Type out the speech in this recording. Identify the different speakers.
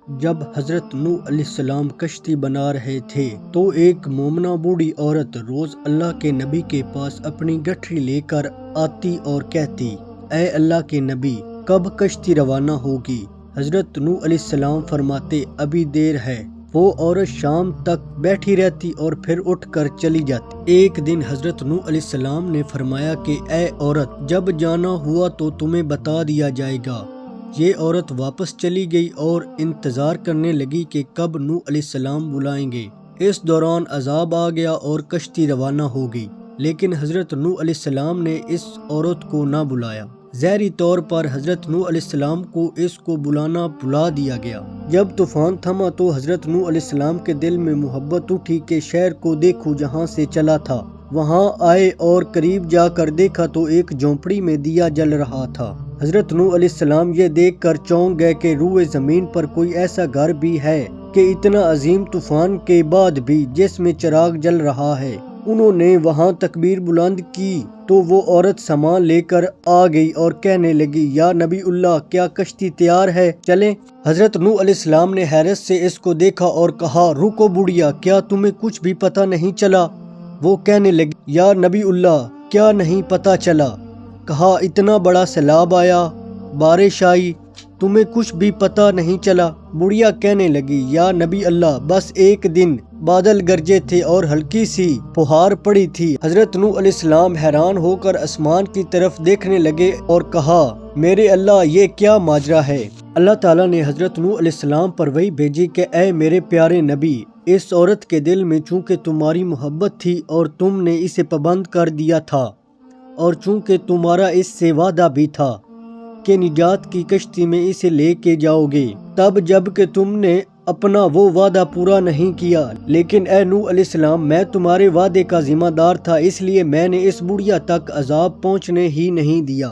Speaker 1: جب حضرت نوح علیہ السلام کشتی بنا رہے تھے تو ایک مومنہ بوڑھی عورت روز اللہ کے نبی کے پاس اپنی گٹھڑی لے کر آتی اور کہتی، اے اللہ کے نبی، کب کشتی روانہ ہوگی؟ حضرت نوح علیہ السلام فرماتے، ابھی دیر ہے۔ وہ عورت شام تک بیٹھی رہتی اور پھر اٹھ کر چلی جاتی۔ ایک دن حضرت نوح علیہ السلام نے فرمایا کہ اے عورت، جب جانا ہوا تو تمہیں بتا دیا جائے گا۔ یہ عورت واپس چلی گئی اور انتظار کرنے لگی کہ کب نوح علیہ السلام بلائیں گے۔ اس دوران عذاب آ گیا اور کشتی روانہ ہو گئی، لیکن حضرت نوح علیہ السلام نے اس عورت کو نہ بلایا۔ ظاہری طور پر حضرت نوح علیہ السلام کو اس کو بلانا بھلا دیا گیا۔ جب طوفان تھما تو حضرت نوح علیہ السلام کے دل میں محبت اٹھی کہ شہر کو دیکھوں جہاں سے چلا تھا۔ وہاں آئے اور قریب جا کر دیکھا تو ایک جھونپڑی میں دیا جل رہا تھا۔ حضرت نوح علیہ السلام یہ دیکھ کر چونک گئے کہ روئے زمین پر کوئی ایسا گھر بھی ہے کہ اتنا عظیم طوفان کے بعد بھی جس میں چراغ جل رہا ہے۔ انہوں نے وہاں تکبیر بلند کی تو وہ عورت سامان لے کر آ گئی اور کہنے لگی، یا نبی اللہ، کیا کشتی تیار ہے؟ چلیں۔ حضرت نوح علیہ السلام نے حیرت سے اس کو دیکھا اور کہا، رکو بڑھیا، کیا تمہیں کچھ بھی پتہ نہیں چلا؟ وہ کہنے لگی، یا نبی اللہ، کیا نہیں پتہ چلا؟ کہا، اتنا بڑا سیلاب آیا، بارش آئی، تمہیں کچھ بھی پتہ نہیں چلا؟ بڑھیا کہنے لگی، یا نبی اللہ، بس ایک دن بادل گرجے تھے اور ہلکی سی پھوہار پڑی تھی۔ حضرت نوح علیہ السلام حیران ہو کر آسمان کی طرف دیکھنے لگے اور کہا، میرے اللہ، یہ کیا ماجرا ہے؟ اللہ تعالیٰ نے حضرت نوح علیہ السلام پر وحی بھیجی کہ اے میرے پیارے نبی، اس عورت کے دل میں چونکہ تمہاری محبت تھی اور تم نے اسے پابند کر دیا تھا، اور چونکہ تمہارا اس سے وعدہ بھی تھا کہ نجات کی کشتی میں اسے لے کے جاؤ گے، تب جب کہ تم نے اپنا وہ وعدہ پورا نہیں کیا، لیکن اے نوح علیہ السلام، میں تمہارے وعدے کا ذمہ دار تھا، اس لیے میں نے اس بڑھیا تک عذاب پہنچنے ہی نہیں دیا۔